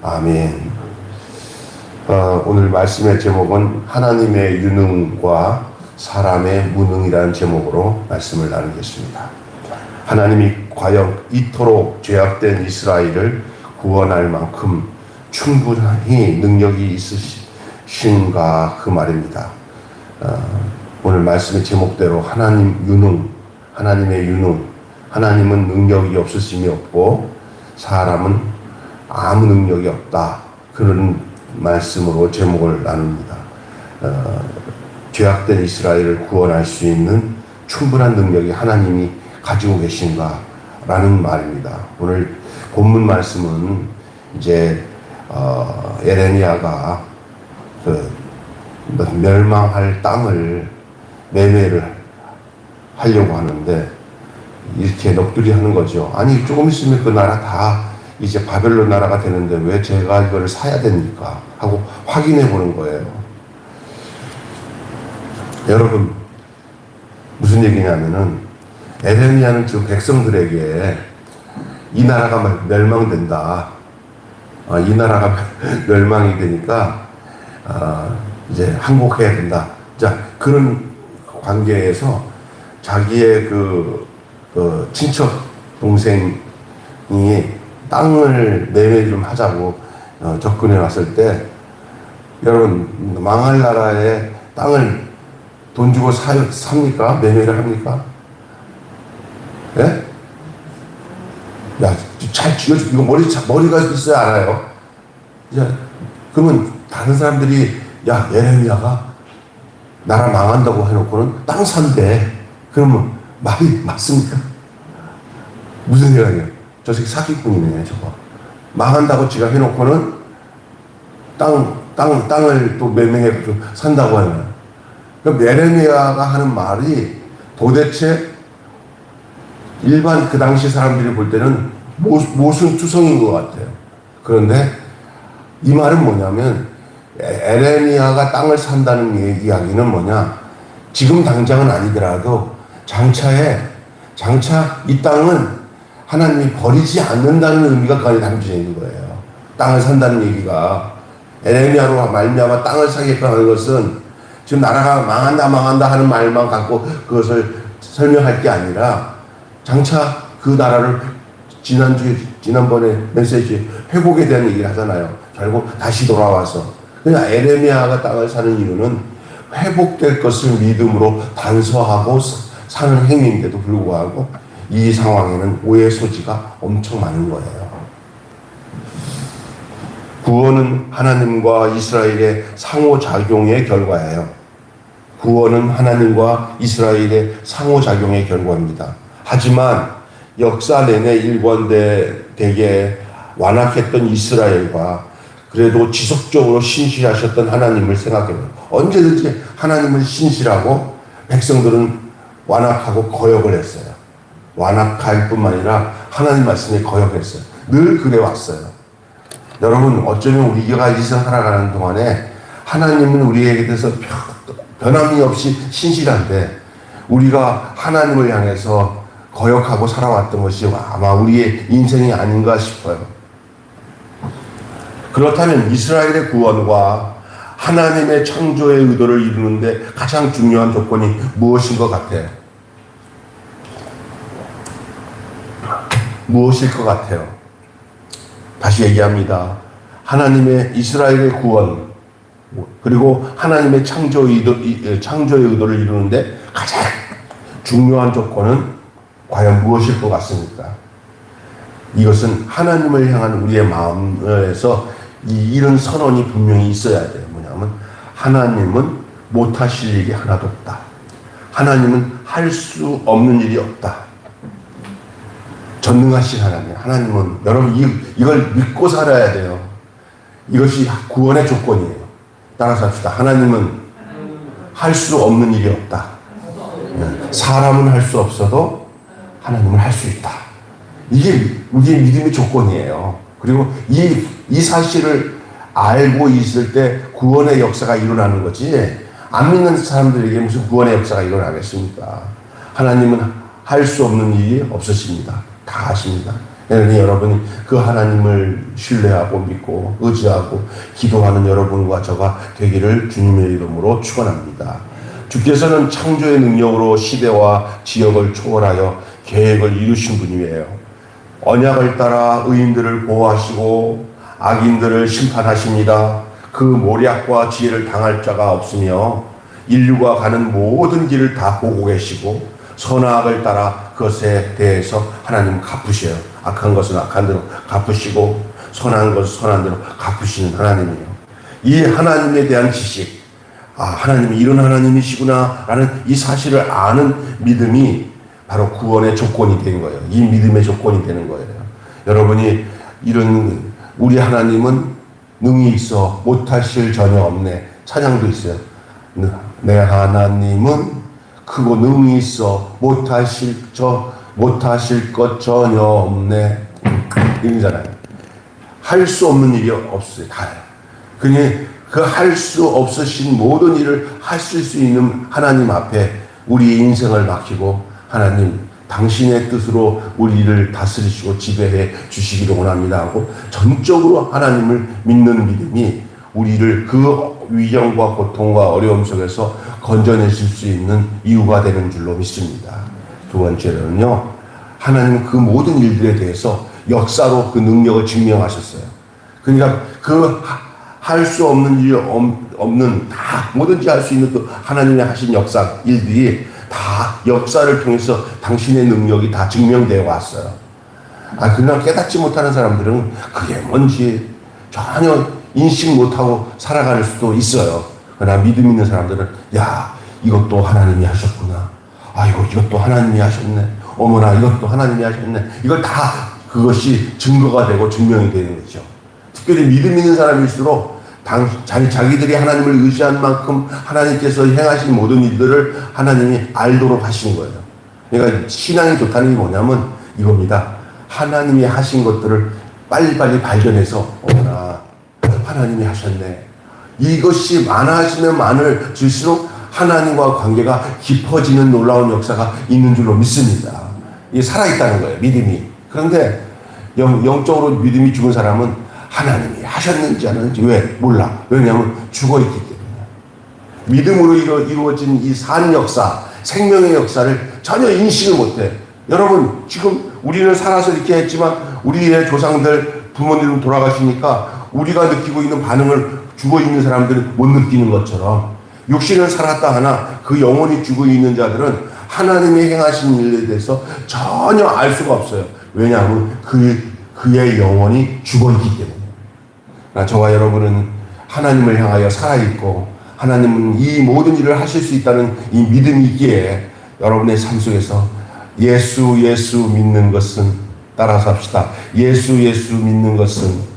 아멘. 오늘 말씀의 제목은 하나님의 유능과 사람의 무능이라는 제목으로 말씀을 나누겠습니다. 하나님이 과연 이토록 죄악된 이스라엘을 구원할 만큼 충분히 능력이 있으신가 그 말입니다. 오늘 말씀의 제목대로 하나님의 유능, 하나님은 능력이 없으심이 없고 사람은 아무 능력이 없다. 그런 말씀으로 제목을 나눕니다. 죄악된 이스라엘을 구원할 수 있는 충분한 능력이 하나님이 가지고 계신가 라는 말입니다. 오늘 본문 말씀은 이제 에레미야가 멸망할 땅을 매매를 하려고 하는데 이렇게 넋두리 하는 거죠. 아니 조금 있으면 그 나라 다 이제 바벨론 나라가 되는데 왜 제가 이걸 사야 됩니까? 하고 확인해 보는 거예요. 여러분 무슨 얘기냐면은 에레미야는 지금 백성들에게 이 나라가 멸망된다. 이 나라가 멸망이 되니까 이제 항복해야 된다. 자, 그런 관계에서 자기의 그 친척 동생이 땅을 매매 좀 하자고 접근해 왔을 때, 여러분 망할 나라에 땅을 돈 주고 삽니까? 매매를 합니까? 예? 야, 이거 머리가 있어야 알아요. 야, 그러면 다른 사람들이 야, 에레미야가 나라 망한다고 해놓고는 땅 산대. 그러면 말이 맞습니까? 무슨 생각이에요? 저 새끼 사기꾼이네, 저거. 망한다고 지가 해놓고는 땅을 또 매매해서 산다고 하면. 그럼 에레미야가 하는 말이 도대체 일반 그 당시 사람들이 볼 때는 모순투성인 것 같아요. 그런데 이 말은 뭐냐면 에레미야가 땅을 산다는 이야기는 뭐냐, 지금 당장은 아니더라도 장차 이 땅은 하나님이 버리지 않는다는 의미가 그 안에 담겨져 있는 거예요. 땅을 산다는 얘기가 에레미야로 말미암아 땅을 사겠다 하는 것은 지금 나라가 망한다 하는 말만 갖고 그것을 설명할 게 아니라 장차 그 나라를 지난번에 메시지 회복에 대한 얘기를 하잖아요. 결국 다시 돌아와서. 그러니까 에레미야가 땅을 사는 이유는 회복될 것을 믿음으로 단서하고 사는 행위인데도 불구하고 이 상황에는 오해 소지가 엄청 많은 거예요. 구원은 하나님과 이스라엘의 상호작용의 결과예요. 구원은 하나님과 이스라엘의 상호작용의 결과입니다. 하지만 역사 내내 일관되게 완악했던 이스라엘과 그래도 지속적으로 신실하셨던 하나님을 생각해요. 언제든지 하나님은 신실하고 백성들은 완악하고 거역을 했어요. 완악할 뿐만 아니라 하나님 말씀에 거역했어요. 늘 그래왔어요. 여러분 어쩌면 우리가 이 세상 살아가는 동안에 하나님은 우리에게 대해서 변함이 없이 신실한데 우리가 하나님을 향해서 거역하고 살아왔던 것이 아마 우리의 인생이 아닌가 싶어요. 그렇다면 이스라엘의 구원과 하나님의 창조의 의도를 이루는데 가장 중요한 조건이 무엇인 것 같아요? 무엇일 것 같아요? 다시 얘기합니다. 하나님의 이스라엘의 구원 그리고 하나님의 창조의 의도를 이루는데 가장 중요한 조건은 과연 무엇일 것 같습니까? 이것은 하나님을 향한 우리의 마음에서 이런 선언이 분명히 있어야 돼요. 뭐냐면 하나님은 못하실 일이 하나도 없다. 하나님은 할 수 없는 일이 없다. 전능하신 하나님은 여러분 이걸 믿고 살아야 돼요. 이것이 구원의 조건이에요. 따라서 합시다. 하나님은 할 수 없는 일이 없다. 사람은 할 수 없어도 하나님은 할 수 있다. 이게 우리의 믿음의 조건이에요. 그리고 이 사실을 알고 있을 때 구원의 역사가 일어나는 거지, 안 믿는 사람들에게 무슨 구원의 역사가 일어나겠습니까? 하나님은 할 수 없는 일이 없으십니다. 다 하십니다. 그러니 여러분이 그 하나님을 신뢰하고 믿고 의지하고 기도하는 여러분과 저가 되기를 주님의 이름으로 축원합니다. 주께서는 창조의 능력으로 시대와 지역을 초월하여 계획을 이루신 분이에요. 언약을 따라 의인들을 보호하시고 악인들을 심판하십니다. 그 모략과 지혜를 당할 자가 없으며 인류가 가는 모든 길을 다 보고 계시고 선악을 따라 그것에 대해서 하나님 갚으셔요. 악한 것은 악한 대로 갚으시고 선한 것은 선한 대로 갚으시는 하나님이에요. 이 하나님에 대한 지식, 하나님이 이런 하나님이시구나 라는 이 사실을 아는 믿음이 바로 구원의 조건이 된 거예요. 이 믿음의 조건이 되는 거예요. 여러분이 이런 우리 하나님은 능히 있어 못하실 전혀 없네. 찬양도 있어요. 내 하나님은 크고 능히 있어 못하실 것 전혀 없네. 이러잖아요. 할 수 없는 일이 없어요. 다. 그니 그 할 수 없으신 모든 일을 하실 수 있는 하나님 앞에 우리 인생을 맡기고 하나님 당신의 뜻으로 우리를 다스리시고 지배해 주시기를 원합니다 하고 전적으로 하나님을 믿는 믿음이 우리를 그 위경과 고통과 어려움 속에서 건져내실 수 있는 이유가 되는 줄로 믿습니다. 두 번째로는요, 하나님은 그 모든 일들에 대해서 역사로 그 능력을 증명하셨어요. 그러니까 그 할 수 없는 일 없는 다 뭐든지 할 수 있는 그 하나님의 하신 역사 일들이 다 역사를 통해서 당신의 능력이 다 증명되어 왔어요. 그냥 깨닫지 못하는 사람들은 그게 뭔지 전혀 인식 못하고 살아갈 수도 있어요. 그러나 믿음 있는 사람들은 이것도 하나님이 하셨구나. 이것도 하나님이 하셨네. 어머나 이것도 하나님이 하셨네. 이걸 다 그것이 증거가 되고 증명이 되는 거죠. 특별히 믿음 있는 사람일수록 자기들이 하나님을 의지한 만큼 하나님께서 행하신 모든 일들을 하나님이 알도록 하신 거예요. 그러니까 신앙이 좋다는 게 뭐냐면 이겁니다. 하나님이 하신 것들을 빨리빨리 발견해서 어머나 하나님이 하셨네. 이것이 많아지면 많아질수록 하나님과 관계가 깊어지는 놀라운 역사가 있는 줄로 믿습니다. 이게 살아있다는 거예요. 믿음이. 그런데 영적으로 믿음이 죽은 사람은 하나님이 하셨는지 안 하는지 왜? 몰라. 왜냐하면 죽어있기 때문에. 믿음으로 이루어진 이 산 역사, 생명의 역사를 전혀 인식을 못해. 여러분 지금 우리는 살아서 이렇게 했지만 우리의 조상들 부모님 돌아가시니까 우리가 느끼고 있는 반응을 죽어있는 사람들은 못 느끼는 것처럼 육신은 살았다 하나 그 영혼이 죽어있는 자들은 하나님이 행하신 일에 대해서 전혀 알 수가 없어요. 왜냐하면 그의 영혼이 죽어있기 때문에. 저와 여러분은 하나님을 향하여 살아있고 하나님은 이 모든 일을 하실 수 있다는 이 믿음이 있기에 여러분의 삶 속에서 예수 믿는 것은 따라서 합시다. 예수 믿는 것은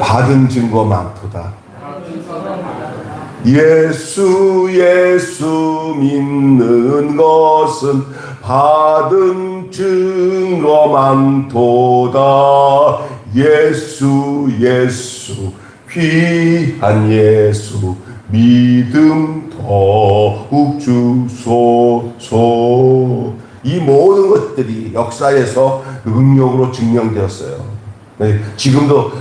받은 증거 많도다. 예수 믿는 것은 받은 증거 많도다. 예수 귀한 예수 믿음 더욱 주소서. 이 모든 것들이 역사에서 능력으로 증명되었어요. 지금도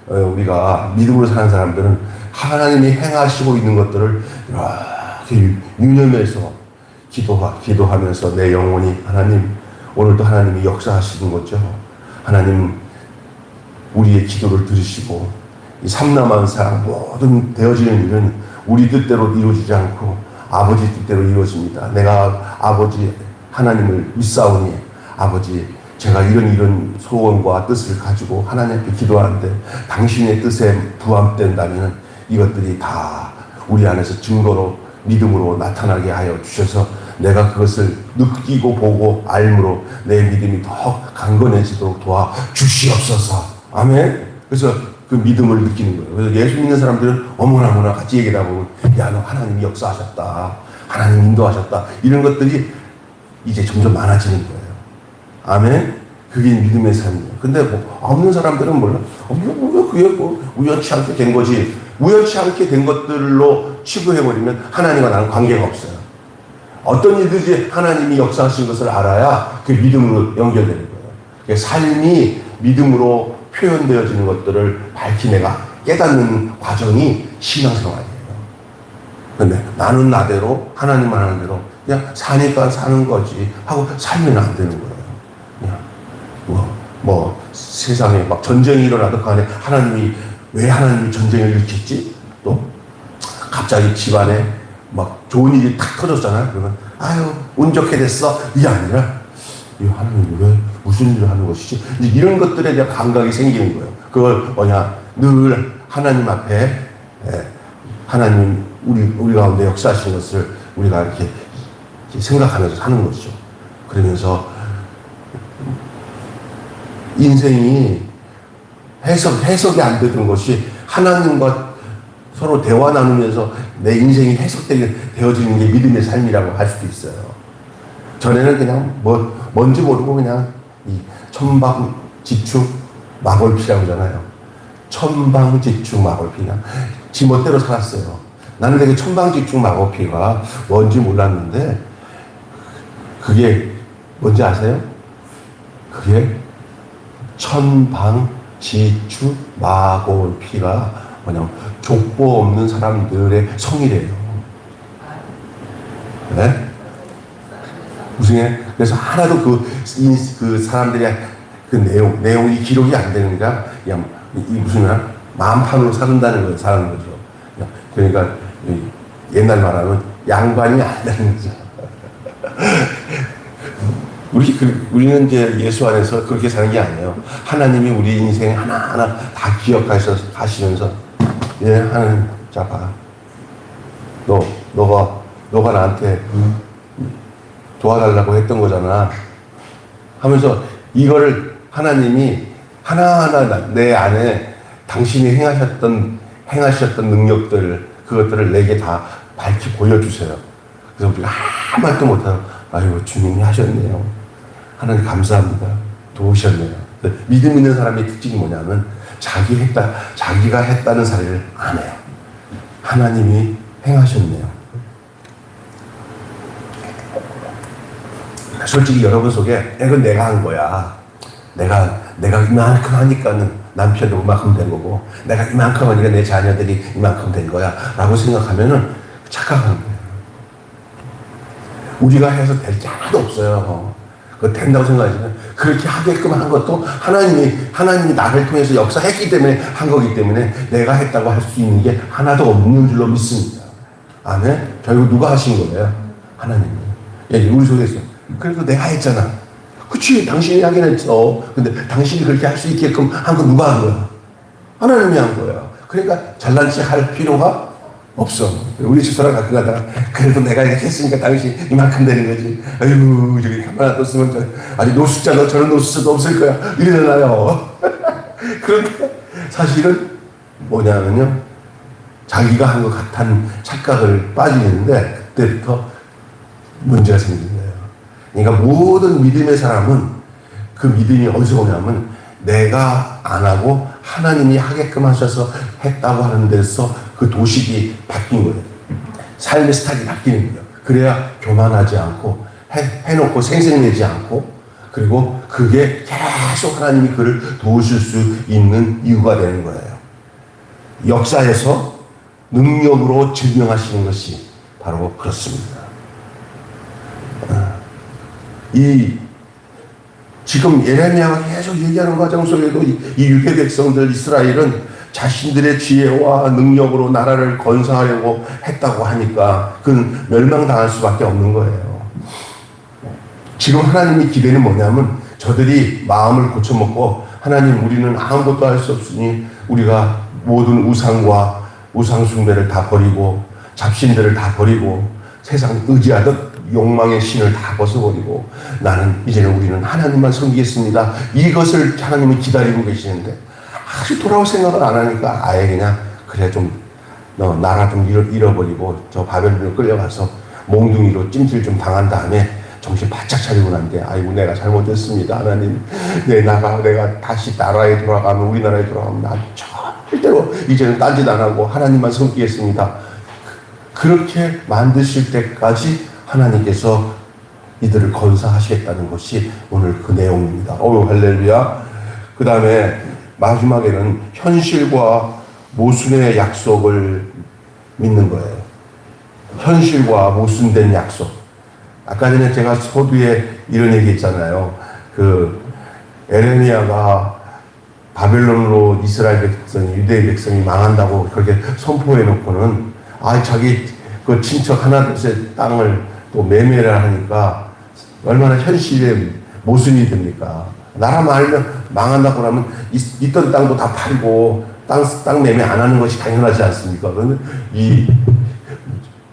우리가 믿음으로 사는 사람들은 하나님이 행하시고 있는 것들을 이렇게 유념해서 기도하면서 내 영혼이 하나님 오늘도 하나님이 역사하시는 거죠. 하나님 우리의 기도를 들으시고 이 삼남한사 모든 되어지는 일은 우리 뜻대로 이루어지지 않고 아버지 뜻대로 이루어집니다. 내가 아버지 하나님을 믿사오니 아버지 제가 이런 소원과 뜻을 가지고 하나님 앞에 기도하는데 당신의 뜻에 부합된다면 이것들이 다 우리 안에서 증거로 믿음으로 나타나게 하여 주셔서 내가 그것을 느끼고 보고 알므로 내 믿음이 더 강건해지도록 도와 주시옵소서. 아멘. 그래서 그 믿음을 느끼는 거예요. 그래서 예수 믿는 사람들은 어머나 같이 얘기를 하고 너 하나님이 역사하셨다. 하나님 인도하셨다. 이런 것들이 이제 점점 많아지는 거예요. 아멘. 그게 믿음의 삶이에요. 근데 없는 사람들은 몰라. 그게 우연치 않게 된 거지. 우연치 않게 된 것들로 치부해버리면 하나님과 나는 관계가 없어요. 어떤 일든지 하나님이 역사하신 것을 알아야 그 믿음으로 연결되는 거예요. 삶이 믿음으로 표현되어지는 것들을 밝히 내가 깨닫는 과정이 신앙생활이에요. 근데 나는 나대로 하나님만 하는 대로 그냥 사니까 사는 거지 하고 살면 안 되는 거예요. 그냥 세상에 막 전쟁이 일어나도 간에 왜 하나님이 전쟁을 일으켰지? 또 갑자기 집안에 막 좋은 일이 탁 터졌잖아요. 그러면 아유 운 좋게 됐어 이게 아니라 이 하나님이 왜 무슨 일을 하는 것이지? 이제 이런 것들에 대한 감각이 생기는 거예요. 그걸 늘 하나님 앞에 하나님 우리 가운데 역사하신 것을 우리가 이렇게 생각하면서 사는 것이죠. 그러면서 인생이 해석이 안 되던 것이 하나님과 서로 대화 나누면서 내 인생이 해석되게 되어지는 게 믿음의 삶이라고 할 수도 있어요. 전에는 그냥 뭔지 모르고 그냥 이 천방지축 마골피라고 하잖아요. 천방지축 마골피 그냥 지멋대로 살았어요. 나는 되게 천방지축 마골피가 뭔지 몰랐는데 그게 뭔지 아세요? 그게 천방지축 마골피가 족보 없는 사람들의 성이래요. 네? 무슨 그래서 하나도 그 사람들의 그 내용이 기록이 안 되는 거야. 그냥 무슨 마음판으로 사는다는 거예요. 사는 거죠. 그러니까 옛날 말하면 양반이 아니라는 거죠. 우리는 이제 예수 안에서 그렇게 사는 게 아니에요. 하나님이 우리 인생 하나하나 다 기억하시면서 하나님 자 봐. 너가 나한테 도와달라고 했던 거잖아. 하면서 이거를 하나님이 하나하나 내 안에 당신이 행하셨던 능력들 그것들을 내게 다 밝히 보여주세요. 그래서 우리가 아무 말도 못하고 아이고 주님이 하셨네요. 하나님 감사합니다. 도우셨네요. 믿음 있는 사람의 특징이 뭐냐면 자기가 했다는 사례를 안 해요. 하나님이 행하셨네요. 솔직히 여러분 속에 이건 내가 한 거야. 내가 이만큼 하니까는 남편도 이만큼 된 거고 내가 이만큼 하니까 내 자녀들이 이만큼 된 거야 라고 생각하면은 착각하는 거예요. 우리가 해서 될 게 하나도 없어요. 그거 된다고 생각하지만 그렇게 하게끔 한 것도 하나님이 나를 통해서 역사했기 때문에 한 거기 때문에 내가 했다고 할 수 있는 게 하나도 없는 줄로 믿습니다. 아멘? 결국 누가 하신 거예요? 하나님이. 우리 속에서 그래도 내가 했잖아. 그치, 당신이 하긴 했어. 근데 당신이 그렇게 할 수 있게끔 한 건 누가 한 거야? 하나님이 한 거야. 그러니까 잘난 체 할 필요가 없어. 우리 집사람 가끔 가다가 그래도 내가 이렇게 했으니까 당신 이만큼 되는 거지. 아이고 저기 가만 뒀으면 아니 노숙자 너 저런 노숙자도 없을 거야. 이러잖아요. 그런데 사실은 뭐냐면요. 자기가 한 것 같은 착각을 빠지는데 그때부터 문제가 생기는 거예요. 그러니까 모든 믿음의 사람은 그 믿음이 어디서 오냐면 내가 안 하고 하나님이 하게끔 하셔서 했다고 하는 데서 그 도식이 바뀐 거예요. 삶의 스타일이 바뀌는 거예요. 그래야 교만하지 않고 해놓고 생색내지 않고 그리고 그게 계속 하나님이 그를 도우실 수 있는 이유가 되는 거예요. 역사에서 능력으로 증명하시는 것이 바로 그렇습니다. 지금 예레미야가 계속 얘기하는 과정 속에도 이 유대 백성들 이스라엘은 자신들의 지혜와 능력으로 나라를 건설하려고 했다고 하니까 그건 멸망당할 수밖에 없는 거예요. 지금 하나님이 기대는 뭐냐면 저들이 마음을 고쳐먹고 하나님 우리는 아무것도 할 수 없으니 우리가 모든 우상과 우상 숭배를 다 버리고 잡신들을 다 버리고 세상 의지하던 욕망의 신을 다 벗어버리고 이제는 우리는 하나님만 섬기겠습니다. 이것을 하나님은 기다리고 계시는데 아직 돌아올 생각을 안 하니까 아예 그냥 그래 좀 나라 좀 잃어버리고 저 바벨론으로 끌려가서 몽둥이로 찜질 좀 당한 다음에 정신 바짝 차리고 난 뒤에 아이고 내가 잘못했습니다. 하나님 내가 다시 나라에 돌아가면 우리나라에 돌아가면 난 절대로 이제는 딴짓 안 하고 하나님만 섬기겠습니다. 그렇게 만드실 때까지 하나님께서 이들을 건사하시겠다는 것이 오늘 그 내용입니다. 할렐루야. 그 다음에 마지막에는 현실과 모순의 약속을 믿는 거예요. 현실과 모순된 약속. 아까 전에 제가 서두에 이런 얘기 했잖아요. 에레미야가 바벨론으로 이스라엘 백성이, 유대 백성이 망한다고 그렇게 선포해 놓고는, 자기 그 친척 하나둘셋 땅을 또 매매를 하니까 얼마나 현실에 모순이 됩니까? 나라 망한다고 하면 있던 땅도 다 팔고 땅 매매 안 하는 것이 당연하지 않습니까? 그런데 이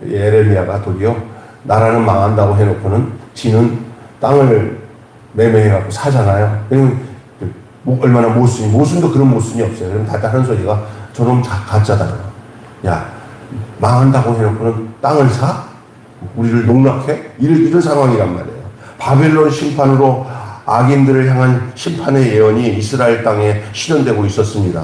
에레미야가 도리어 나라는 망한다고 해놓고는 지는 땅을 매매해갖고 사잖아요. 얼마나 모순도 그런 모순이 없어요. 그럼 다 하는 소리가 저놈 가짜다. 야, 망한다고 해놓고는 땅을 사? 우리를 농락해? 이런 상황이란 말이에요. 바벨론 심판으로 악인들을 향한 심판의 예언이 이스라엘 땅에 실현되고 있었습니다.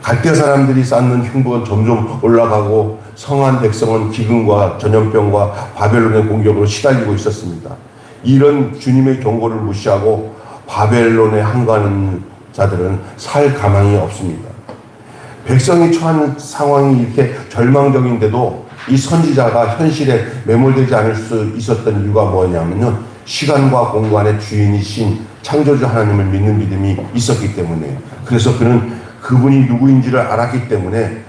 갈대 사람들이 쌓는 흉부가 점점 올라가고 성한 백성은 기근과 전염병과 바벨론의 공격으로 시달리고 있었습니다. 이런 주님의 경고를 무시하고 바벨론에 항거하는 자들은 살 가망이 없습니다. 백성이 처한 상황이 이렇게 절망적인데도 이 선지자가 현실에 매몰되지 않을 수 있었던 이유가 뭐냐면요, 시간과 공간의 주인이신 창조주 하나님을 믿는 믿음이 있었기 때문에, 그래서 그는 그분이 누구인지를 알았기 때문에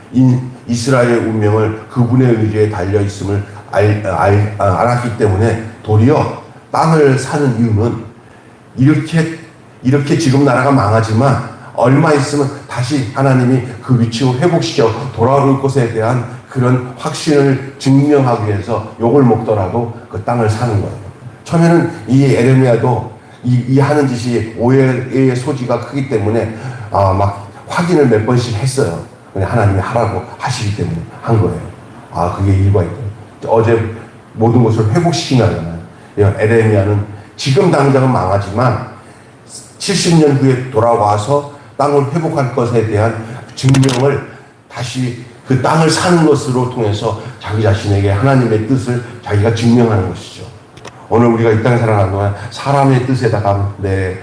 이스라엘의 운명을 그분의 의지에 달려 있음을 알았기 때문에 도리어 땅을 사는 이유는 이렇게 지금 나라가 망하지만 얼마 있으면 다시 하나님이 그 위치로 회복시켜 돌아올 것에 대한 그런 확신을 증명하기 위해서 욕을 먹더라도 그 땅을 사는 거예요. 처음에는 이 에레미야도 이 하는 짓이 오해의 소지가 크기 때문에 막 확인을 몇 번씩 했어요. 그냥 하나님이 하라고 하시기 때문에 한 거예요. 그게 이유가 있고, 어제 모든 것을 회복시키냐면 에레미야는 지금 당장은 망하지만 70년 후에 돌아와서 땅을 회복할 것에 대한 증명을 다시 그 땅을 사는 것으로 통해서 자기 자신에게 하나님의 뜻을 자기가 증명하는 것이죠. 오늘 우리가 이 땅에 살아가는 동안 사람의 뜻에다가 내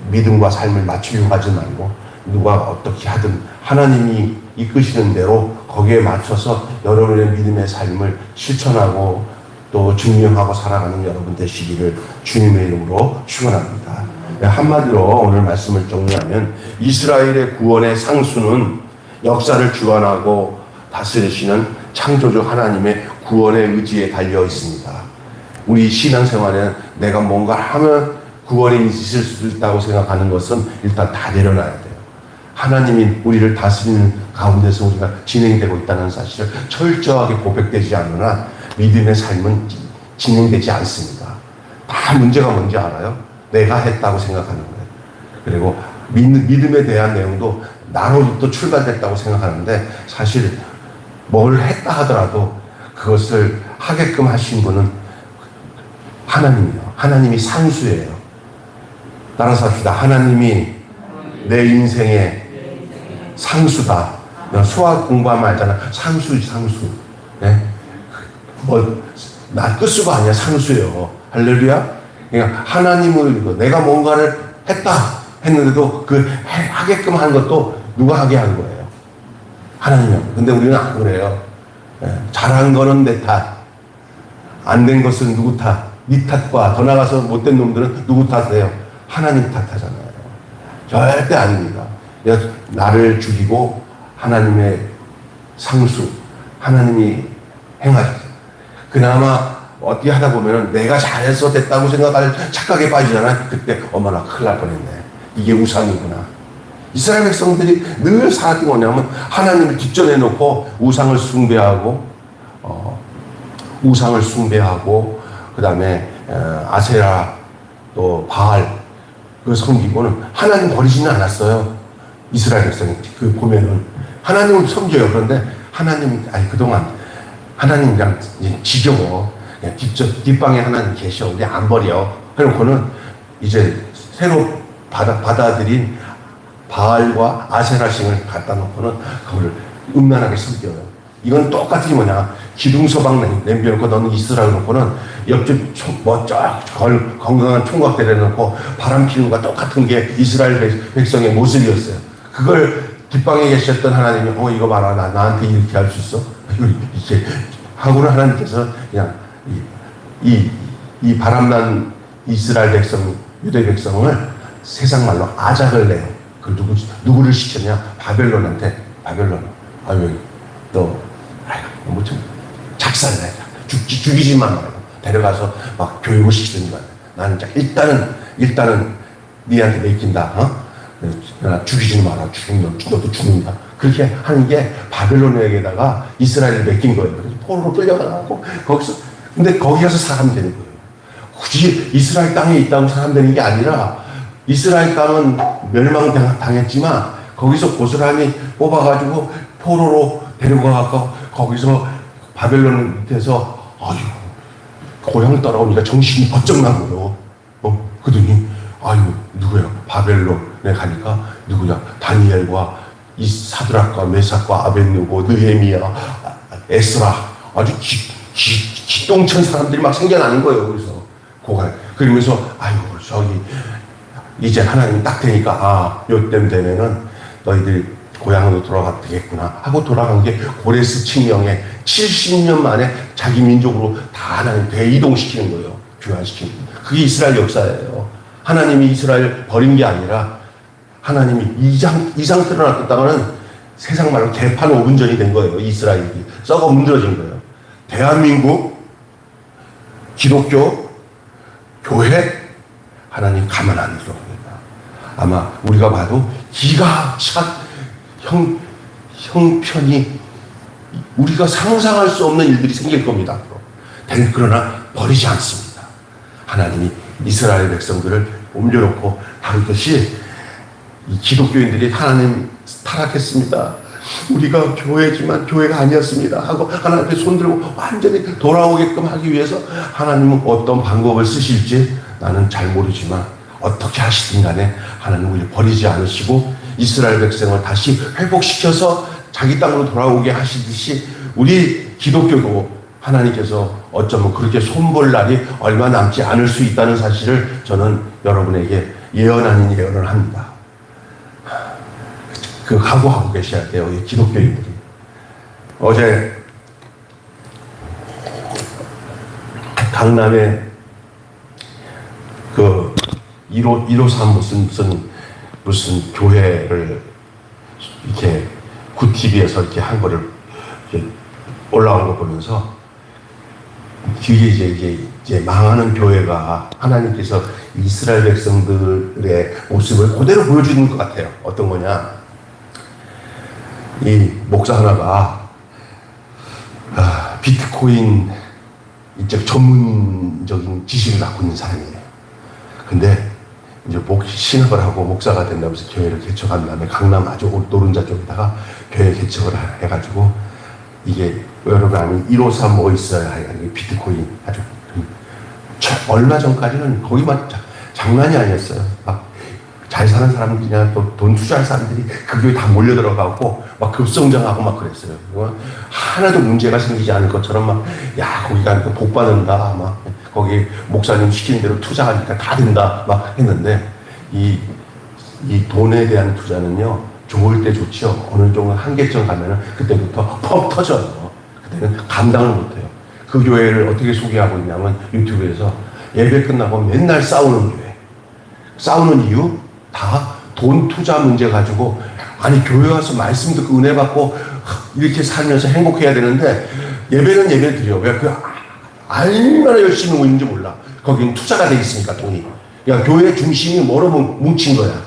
믿음과 삶을 맞추려고 하지 말고, 누가 어떻게 하든 하나님이 이끄시는 대로 거기에 맞춰서 여러분의 믿음의 삶을 실천하고 또 증명하고 살아가는 여러분 되시기를 주님의 이름으로 축원합니다. 한마디로 오늘 말씀을 정리하면, 이스라엘의 구원의 상수는 역사를 주관하고 다스리시는 창조주 하나님의 구원의 의지에 달려 있습니다. 우리 신앙생활에 내가 뭔가 하면 구원이 있을 수 있다고 생각하는 것은 일단 다 내려놔야 돼요. 하나님이 우리를 다스리는 가운데서 우리가 진행되고 있다는 사실을 철저하게 고백되지 않으나 믿음의 삶은 진행되지 않습니다. 다 문제가 뭔지 알아요? 내가 했다고 생각하는 거예요. 그리고 믿음에 대한 내용도 나로부터 출발됐다고 생각하는데, 사실 뭘 했다 하더라도 그것을 하게끔 하신 분은 하나님이요. 하나님이 상수예요. 따라서 합시다. 하나님이 내 인생의 상수다. 수학 공부하면 알잖아. 상수지, 상수. 네? 나 끝수가 아니야. 상수예요. 할렐루야. 그러니까 하나님을, 내가 뭔가를 했다 했는데도 하게끔 한 것도 누가 하게 한 거예요? 하나님이요. 근데 우리는 안 그래요. 잘한 거는 내 탓. 안 된 것은 누구 탓? 네 탓과 더 나가서 못된 놈들은 누구 탓이에요? 하나님 탓하잖아요. 절대 아닙니다. 나를 죽이고 하나님의 상수, 하나님이 행하셨어요. 그나마 어떻게 하다 보면은 내가 잘해서 됐다고 생각할 착각에 빠지잖아요. 그때 어머나 큰일 날 뻔했네. 이게 우상이구나. 이스라엘 백성들이 늘 살았던 거냐면 하나님을 뒷전에 놓고 우상을 숭배하고 그 다음에 아세라 또 바알 그 섬기고는 하나님 버리지는 않았어요. 이스라엘 백성이 보면은 하나님을 섬겨요. 그런데 하나님 그동안 하나님이랑 지겨워. 뒷방에 하나님 계셔. 우리 안 버려. 해놓고는 이제 새로 받아들인 바알과 아세라신을 갖다 놓고는 그걸 음란하게 섬겨요. 이건 똑같이 뭐냐, 기둥서방 냄비놓고 너는 이스라엘 놓고는 옆집 건강한 총각 데려놓고 바람 피는 것과 똑같은 게 이스라엘 백성의 모습이었어요. 그걸 뒷방에 계셨던 하나님이 이거 봐라, 나한테 이렇게 할 수 있어? 이렇게 하고는 하나님께서 그냥 이 바람난 이스라엘 백성, 유대 백성을 세상 말로 아작을 내요. 그 누구를 시켰냐? 바벨론한테. 바벨론. 좀 작살내. 죽이지만 말고 데려가서 막 교육을 시키는 거야. 나는 일단은 니한테 맡긴다. 죽이지 마라. 너도 죽는다. 그렇게 하는 게 바벨론에게다가 이스라엘을 맡긴 거예요. 그래서 포로로 끌려가고 거기서, 근데 거기 가서 사람 되는 거예요. 굳이 이스라엘 땅에 있다고 사람 되는 게 아니라 이스라엘 땅은 멸망당했지만 거기서 고스란히 뽑아가지고 포로로 데려가고 거기서 바벨론 밑에서 고향을 따라오니까 정신이 번쩍 나고요. 그러더니 누구야? 바벨론에 가니까 누구냐? 다니엘과 이 사드락과 메삭과 아벳느고 느헤미야 에스라 아주 기똥찬 사람들이 막 생겨나는 거예요. 그래서 그러면서 저기 이제 하나님이 딱 되니까 요때쯤 되면은 너희들이 고향으로 돌아가도 되겠구나 하고 돌아간 게 고레스 칙령에 70년 만에 자기 민족으로 다 하나님 대이동시키는 거예요. 교환시키는 거예요. 그게 이스라엘 역사예요. 하나님이 이스라엘 버린 게 아니라 하나님이 이 상태로 놔뒀다가는 세상 말로 개판 5분 전이 된 거예요. 이스라엘이 썩어 문드러진 거예요. 대한민국 기독교 교회 하나님 가만 안 둘 겁니다. 아마 우리가 봐도 기가 차 형편이 우리가 상상할 수 없는 일들이 생길 겁니다. 그러나 버리지 않습니다. 하나님이 이스라엘 백성들을 옮겨놓고 다루듯이 이 기독교인들이 하나님 타락했습니다. 우리가 교회지만 교회가 아니었습니다 하고 하나님께 손들고 완전히 돌아오게끔 하기 위해서 하나님은 어떤 방법을 쓰실지 나는 잘 모르지만 어떻게 하시든 간에 하나님은 우리를 버리지 않으시고 이스라엘 백성을 다시 회복시켜서 자기 땅으로 돌아오게 하시듯이 우리 기독교도 하나님께서 어쩌면 그렇게 손볼 날이 얼마 남지 않을 수 있다는 사실을 저는 여러분에게 예언 아닌 예언을 합니다. 그 각오하고 계셔야 돼요. 이 기독교인들이. 어제 강남에 그 153 무슨 교회를 이렇게 굿TV에서 이렇게 한 거를 이렇게 올라온 거 보면서 뒤에 이제 망하는 교회가 하나님께서 이스라엘 백성들의 모습을 그대로 보여주는 것 같아요. 어떤 거냐? 이 목사 하나가 비트코인 이쪽 전문적인 지식을 갖고 있는 사람이에요. 근데 이제 신학을 하고 목사가 된다면서 교회를 개척한 다음에 강남 아주 노른자 쪽에다가 교회 개척을 해가지고 이게 여러분 아는 153 뭐 있어야 해가지고 비트코인 아주 얼마 전까지는 거기만 장난이 아니었어요. 막 잘 사는 사람들 그냥 또 돈 투자할 사람들이 그 교회 다 몰려 들어가고 막 급성장하고 막 그랬어요. 하나도 문제가 생기지 않을 것처럼 막 거기 가니까 복 받는다 막 거기 목사님 시키는 대로 투자하니까 다 된다 막 했는데 이 돈에 대한 투자는요 좋을 때 좋죠. 어느 정도 한계점 가면은 그때부터 퍽 터져요. 그때는 감당을 못해요. 그 교회를 어떻게 소개하고 있냐면 유튜브에서 예배 끝나고 맨날 싸우는 교회. 싸우는 이유 다 돈 투자 문제 가지고 아니 교회 와서 말씀 듣고 은혜 받고 이렇게 살면서 행복해야 되는데 예배는 예배 드려. 왜 얼마나 열심히 오고 있는지 몰라. 거기는 투자가 돼 있으니까 돈이. 교회 중심이 뭐로 뭉친 거야.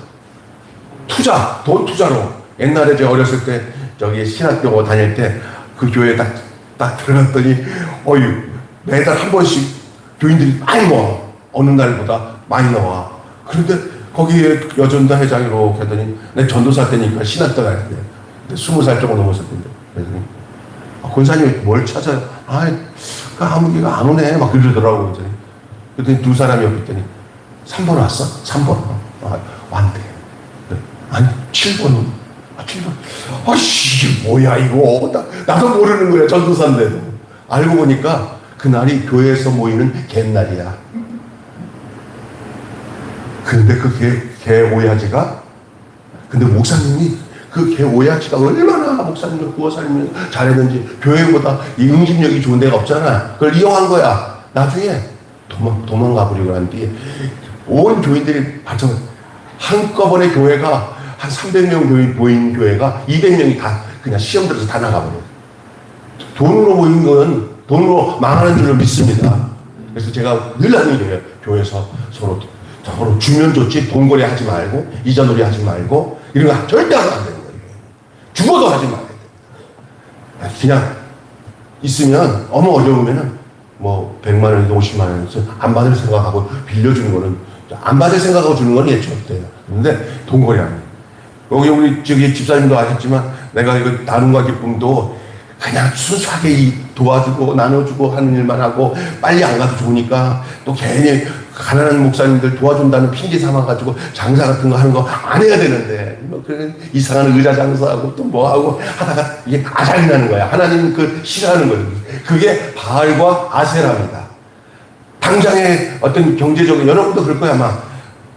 돈 투자로. 옛날에 제가 어렸을 때 저기 신학교 다닐 때 그 교회에 딱 들어갔더니 매달 한 번씩 교인들이 많이 모아. 어느 날보다 많이 나와. 그런데 거기에 여전도 회장이로 했더니 내 전도사 때니까 신학교 다닐 때 20살 조금 넘었을 텐데 그랬더니 권사님이 뭘 찾아요? 아무리가 안 오네 막 그러더라고. 그랬더니 두 사람이 옆에 있더니 3번 왔어? 3번 왔대. 아니 7번은 아씨 뭐야 이거 나도 모르는 거야 전도사인데도. 알고 보니까 그날이 교회에서 모이는 갯날이야. 근데 그 개 오야지가, 근데 목사님이 그 개 오야지가 얼마나 목사님을 구워 살면 잘했는지, 교회보다 이 응집력이 좋은 데가 없잖아. 그걸 이용한 거야. 나중에 도망가 버리고 난 뒤에 온 교인들이 발전, 한꺼번에 교회가 한 300명 교인 모인 교회가 200명이 다 그냥 시험 들어서 다 나가버려. 돈으로 모인 건 돈으로 망하는 줄로 믿습니다. 그래서 제가 늘 하는 거예요. 교회에서 서로 주면 좋지 돈거래 하지 말고 이자놀이 하지 말고 이런 거 절대 하면 안 되는 거예요. 죽어도 하지 말아야 돼요. 그냥 있으면 어머 어려우면은 뭐 100만 원, 50만 원 안 받을 생각하고 빌려주는 거는, 안 받을 생각하고 주는 건 예측 없대요. 근데 돈거래 하는 거예요. 여기 우리 저기 집사님도 아셨지만 내가 이거 나눔과 기쁨도 그냥 순수하게 도와주고 나눠주고 하는 일만 하고 빨리 안 가도 좋으니까 또 괜히 가난한 목사님들 도와준다는 핑계 삼아가지고 장사 같은 거 하는 거 안 해야 되는데 뭐 그런 이상한 의자 장사하고 또 뭐하고 하다가 이게 아작이 나는 거야. 하나님 그 싫어하는 거예요. 그게 바알과 아세라입니다. 당장에 어떤 경제적인, 여러분도 그럴 거야 아마.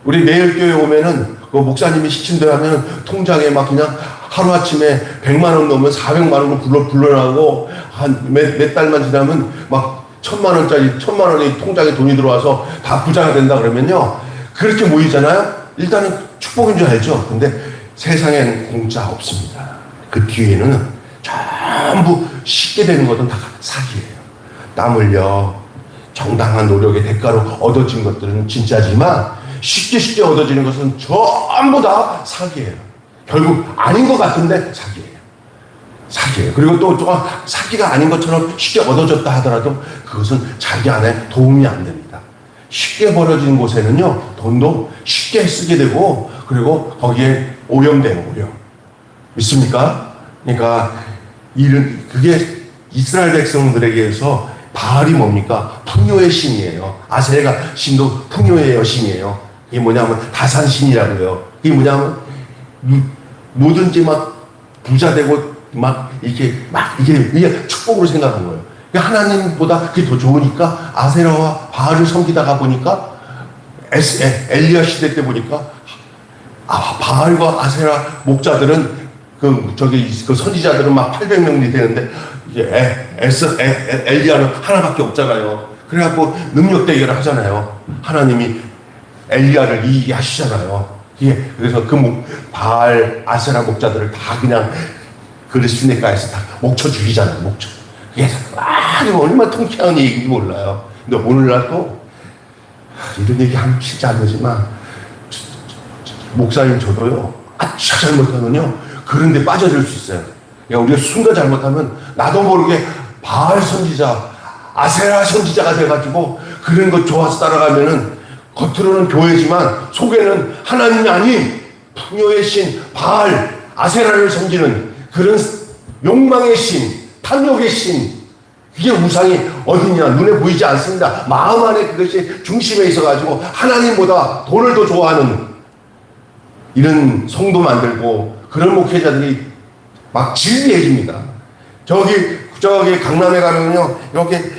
우리 매일교회 오면은 그 목사님이 시침대 하면 통장에 막 그냥 하루아침에 100만 원 넣으면 400만 원으로 불러나고 한 몇 달만 지나면 막 1000만 원이 통장에 돈이 들어와서 다 부자가 된다 그러면요. 그렇게 모이잖아요. 일단은 축복인 줄 알죠. 근데 세상엔 공짜 없습니다. 그 뒤에는 전부 쉽게 되는 것은 다 사기예요. 땀 흘려 정당한 노력의 대가로 얻어진 것들은 진짜지만 쉽게 얻어지는 것은 전부 다 사기예요. 결국 아닌 것 같은데 사기예요. 그리고 또 사기가 아닌 것처럼 쉽게 얻어졌다 하더라도 그것은 자기 안에 도움이 안 됩니다. 쉽게 벌어진 곳에는요, 돈도 쉽게 쓰게 되고, 그리고 거기에 오염돼요, 오염. 믿습니까? 그러니까, 그게 이스라엘 백성들에게서 바알이 뭡니까? 풍요의 신이에요. 아세라 신도 풍요의 여신이에요. 이게 뭐냐면 다산신이라고요. 이게 뭐냐면, 뭐든지 막 부자 되고, 이게 축복으로 생각한 거예요. 하나님보다 그게 더 좋으니까 아세라와 바알을 섬기다가 보니까 엘리야 시대 때 보니까 바알과 아세라 목자들은 그 선지자들은 막 800명이 되는데 엘리야는 하나밖에 없잖아요. 그래갖고 능력 대결을 하잖아요. 하나님이 엘리야를 이기게 하시잖아요. 그래서 바알 아세라 목자들을 다 그냥 그리스네가에서 다 목쳐 죽이잖아요. 목쳐. 그게 얼마나 통쾌한 얘기인지 몰라요. 근데 오늘날 또 이런 얘기 하면 진짜 안 되지만 목사님 저도요, 아주 잘못하면요 그런 데 빠져들 수 있어요. 그러니까 우리가 순간 잘못하면 나도 모르게 바알 선지자, 아세라 선지자가 돼가지고 그런 거 좋아서 따라가면은 겉으로는 교회지만 속에는 하나님이 아닌 풍요의 신 바알, 아세라를 섬기는 그런 욕망의 신, 탐욕의 신, 그게 우상이 어디냐? 눈에 보이지 않습니다. 마음 안에 그것이 중심에 있어가지고 하나님보다 돈을 더 좋아하는 이런 성도 만들고 그런 목회자들이 막 진리해집니다. 저기 강남에 가면요, 이렇게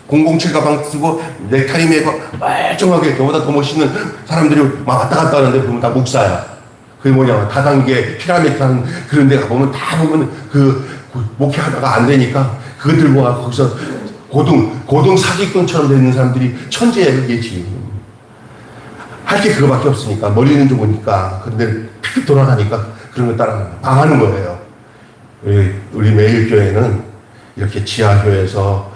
007 가방 쓰고 넥타이 메고 멀쩡하게 저보다 더 멋있는 사람들이 막 왔다 갔다 하는데 보면 다 목사야. 그게 다단계 피라미드 하는 그런 데 가보면 다 보면 목회하다가 안 되니까 그거 들고 가서 거기서 고등 사기꾼처럼 되는 사람들이 천재예요, 이게 지금. 할 게 그거밖에 없으니까, 머리는 좋으니까. 근데 픽 돌아가니까 그런 거 따라 망하는 거예요. 우리 매일교회는 이렇게 지하교회에서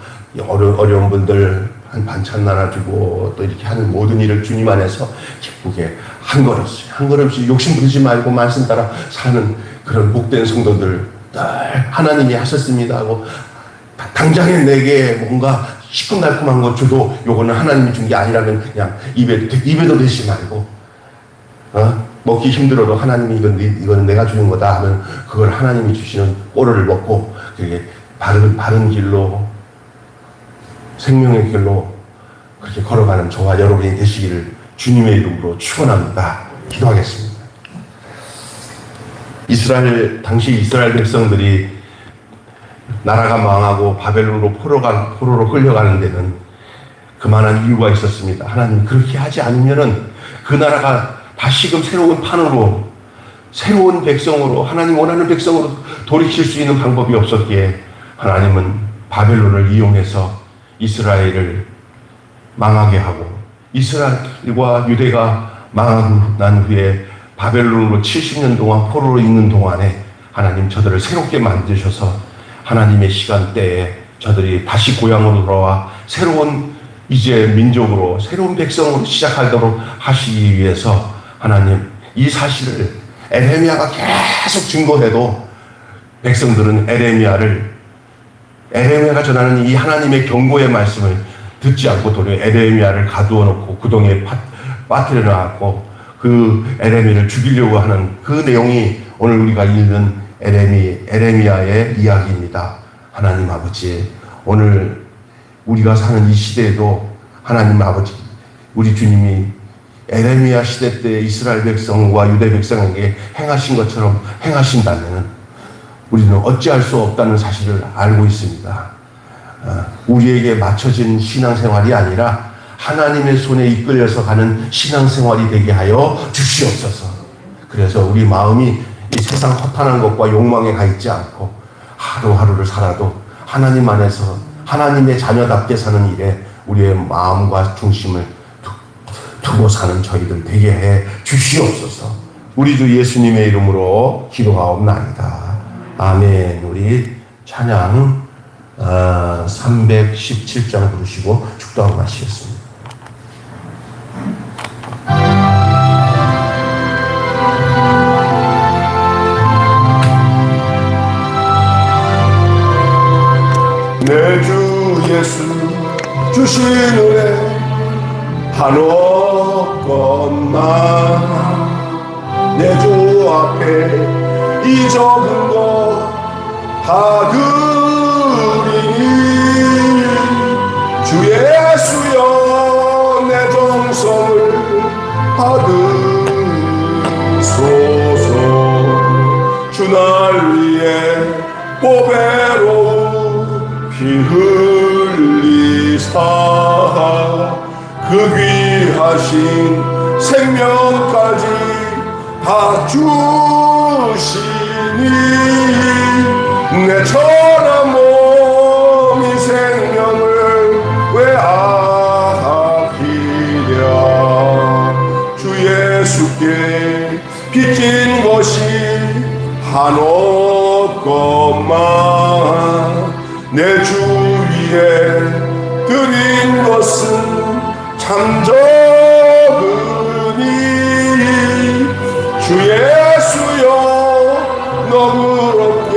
어려운 분들 한 반찬 나눠주고 또 이렇게 하는 모든 일을 주님 안에서 기쁘게 한 걸음씩 욕심 부리지 말고 말씀 따라 사는 그런 복된 성도들 늘 하나님이 하셨습니다 하고, 당장에 내게 뭔가 시큼달콤한 거 줘도 요거는 하나님이 준 게 아니라면 그냥 입에도 대지 말고, 먹기 힘들어도 하나님이 이거는 내가 주는 거다 하면 그걸 하나님이 주시는 꼴을 먹고 그게 바른 길로, 생명의 길로 그렇게 걸어가는 저와 여러분이 되시기를 주님의 이름으로 축원합니다. 기도하겠습니다. 당시 이스라엘 백성들이 나라가 망하고 바벨론으로 포로로 끌려가는 데는 그만한 이유가 있었습니다. 하나님 그렇게 하지 않으면은 그 나라가 다시금 새로운 판으로, 새로운 백성으로, 하나님 원하는 백성으로 돌이킬 수 있는 방법이 없었기에 하나님은 바벨론을 이용해서 이스라엘을 망하게 하고, 이스라엘과 유대가 망하고 난 후에 바벨론으로 70년 동안 포로로 있는 동안에 하나님 저들을 새롭게 만드셔서 하나님의 시간대에 저들이 다시 고향으로 돌아와 새로운 이제 민족으로, 새로운 백성으로 시작하도록 하시기 위해서 하나님 이 사실을 에레미야가 계속 증거해도 백성들은 에레미야가 전하는 이 하나님의 경고의 말씀을 듣지 않고 도리어 에레미야를 가두어 놓고 구덩이에 빠뜨려 놨고 그 에레미야를 죽이려고 하는 그 내용이 오늘 우리가 읽는 에레미야의 이야기입니다. 하나님 아버지, 오늘 우리가 사는 이 시대에도 하나님 아버지, 우리 주님이 에레미야 시대 때 이스라엘 백성과 유대 백성에게 행하신 것처럼 행하신다면 우리는 어찌할 수 없다는 사실을 알고 있습니다. 우리에게 맞춰진 신앙생활이 아니라 하나님의 손에 이끌려서 가는 신앙생활이 되게 하여 주시옵소서. 그래서 우리 마음이 이 세상 허탄한 것과 욕망에 가 있지 않고 하루하루를 살아도 하나님 안에서 하나님의 자녀답게 사는 일에 우리의 마음과 중심을 두고 사는 저희들 되게 해 주시옵소서. 우리 주 예수님의 이름으로 기도하옵나이다. 아멘. 우리 찬양 317장 부르시고 축도하고 마치겠습니다. 내 주 예수 주신 은혜 한없건만 내 주 앞에 잊어둔 것 다 드리니 주 예수여 내 정성을 받으소서. 주 날 위해 보배로운 피 흘리사 그 귀하신 생명까지 다 주시니 내 천한 몸이 생명을 왜아끼랴. 주 예수께 빚진 것이 한없건만 내 주 위에 드린 것은 참 적으니 주 예수여 너그럽게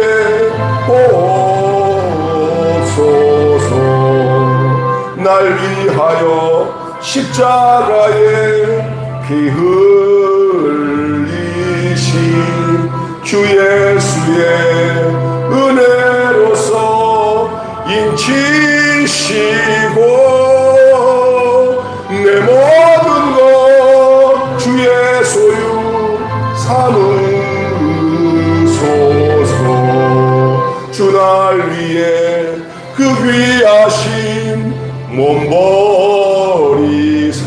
보소서. 날 위하여 십자가에 피 흘리신 주 예수의 은혜로서 인치시고 내 모든 것 주의 소유 삼으소서. 주 날 위해 그 귀하신 몸 버리사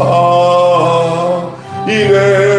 이내